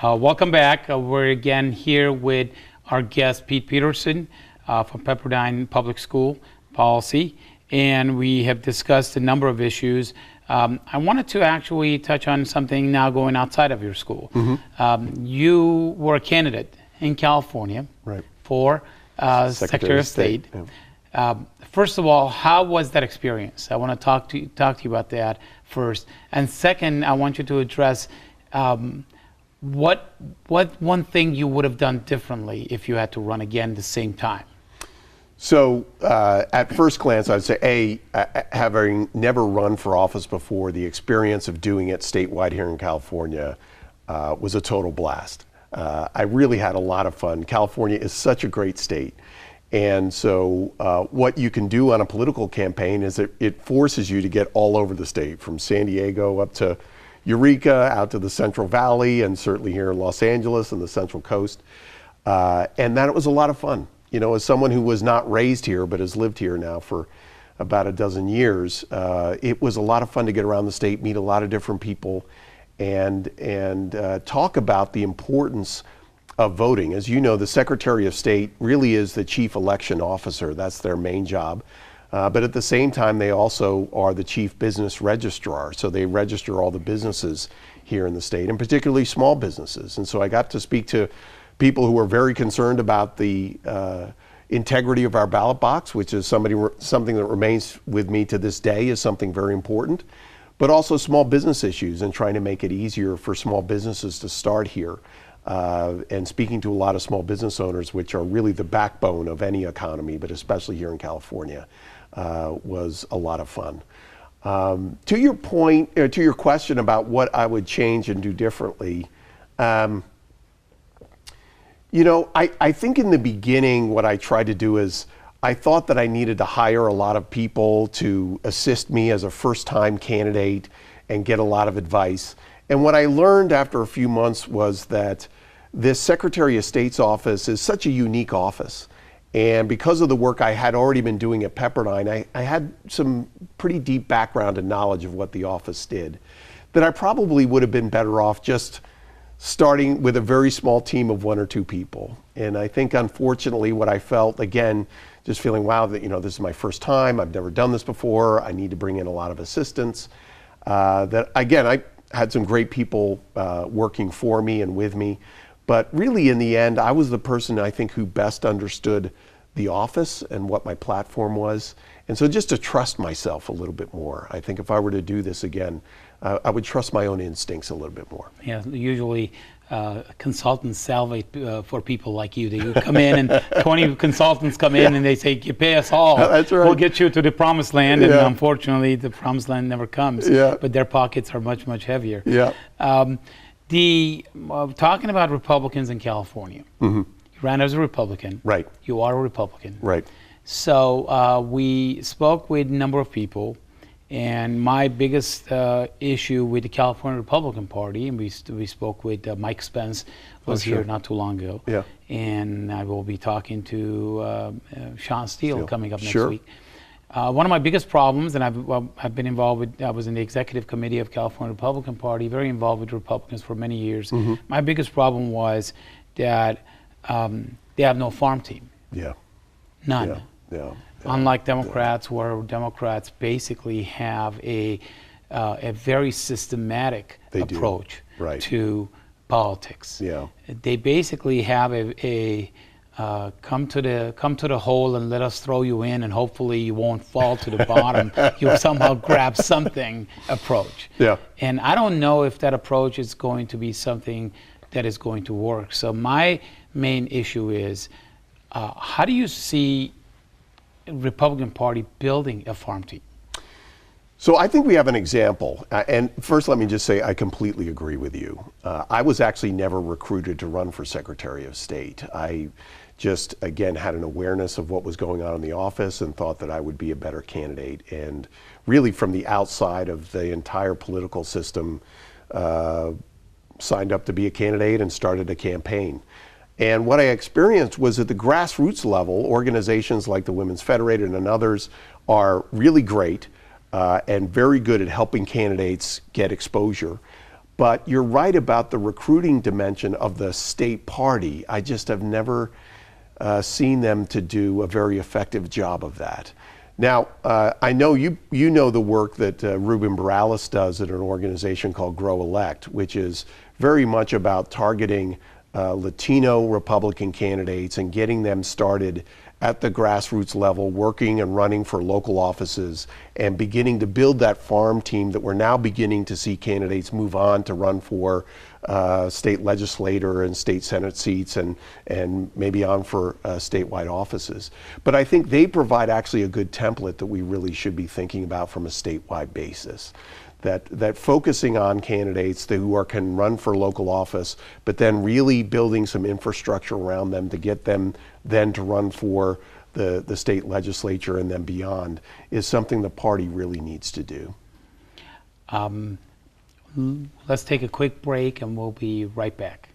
Welcome back. We're again here with our guest, Pete Peterson from Pepperdine Public School Policy, and we have discussed a number of issues. I wanted to actually touch on something now going outside of your school. You were a candidate in California for Secretary of State. First of all, how was that experience? I want to talk to you about that first. And second, I want you to address what one thing you would have done differently if you had to run again at the same time? So at first glance, I'd say, having never run for office before, the experience of doing it statewide here in California was a total blast. I really had a lot of fun. California is such a great state. And so what you can do on a political campaign is it forces you to get all over the state, from San Diego up to Eureka, out to the Central Valley, and certainly here in Los Angeles and the Central Coast. And that was a lot of fun. You know, as someone who was not raised here but has lived here now for about a dozen years, it was a lot of fun to get around the state, meet a lot of different people, and talk about the importance of voting. As you know, the Secretary of State really is the chief election officer. That's their main job. But at the same time, they also are the chief business registrar. So they register all the businesses here in the state, and particularly small businesses. And so I got to speak to people who are very concerned about the integrity of our ballot box, which is something that remains with me to this day, is something very important, but also small business issues and trying to make it easier for small businesses to start here. And speaking to a lot of small business owners, which are really the backbone of any economy, but especially here in California, was a lot of fun. To your point, to your question about what I would change and do differently, you know, I think in the beginning what I tried to do is I thought that I needed to hire a lot of people to assist me as a first-time candidate and get a lot of advice. And what I learned after a few months was that this Secretary of State's office is such a unique office. And because of the work I had already been doing at Pepperdine, I had some pretty deep background and knowledge of what the office did, that I probably would have been better off just starting with a very small team of 1 or 2 people. And I think, unfortunately, what I felt, again, just feeling, wow, that, you know, this is my first time, I've never done this before, I need to bring in a lot of assistance, that, again, I had some great people working for me and with me. But really, in the end, I was the person, I think, who best understood the office and what my platform was. And so just to trust myself a little bit more. I think if I were to do this again, I would trust my own instincts a little bit more. Yeah, usually consultants salivate for people like you. They come in and 20 consultants come in and they say, you pay us all. That's right. We'll get you to the promised land. And unfortunately, the promised land never comes. But their pockets are much, much heavier. Talking about Republicans in California, you ran as a Republican. Right. You are a Republican. Right. So we spoke with a number of people, and my biggest issue with the California Republican Party, and we spoke with Mike Spence, was here not too long ago. And I will be talking to Sean Steele coming up next week. One of my biggest problems, and I've been involved with, I was in the executive committee of California Republican Party, very involved with Republicans for many years. My biggest problem was that they have no farm team. None. Unlike Democrats, where Democrats basically have a very systematic approach to politics. They basically have a come to the hole and let us throw you in, and hopefully you won't fall to the bottom. You'll somehow grab something approach. And I don't know if that approach is going to be something that is going to work. So my main issue is, how do you see Republican Party building a farm team? So I think we have an example. And first, let me just say I completely agree with you. I was actually never recruited to run for Secretary of State. I just, again, had an awareness of what was going on in the office and thought that I would be a better candidate. And really, from the outside of the entire political system, signed up to be a candidate and started a campaign. And what I experienced was at the grassroots level, organizations like the Women's Federated and others are really great and very good at helping candidates get exposure. But you're right about the recruiting dimension of the state party. I just have never seen them to do a very effective job of that. Now, I know you know the work that Ruben Morales does at an organization called Grow Elect, which is very much about targeting Latino Republican candidates and getting them started at the grassroots level, working and running for local offices and beginning to build that farm team that we're now beginning to see candidates move on to run for state legislator and state senate seats and maybe on for statewide offices. But I think they provide actually a good template that we really should be thinking about from a statewide basis. That focusing on candidates who can run for local office, but then really building some infrastructure around them to get them then to run for the state legislature and then beyond is something the party really needs to do. Let's take a quick break and we'll be right back.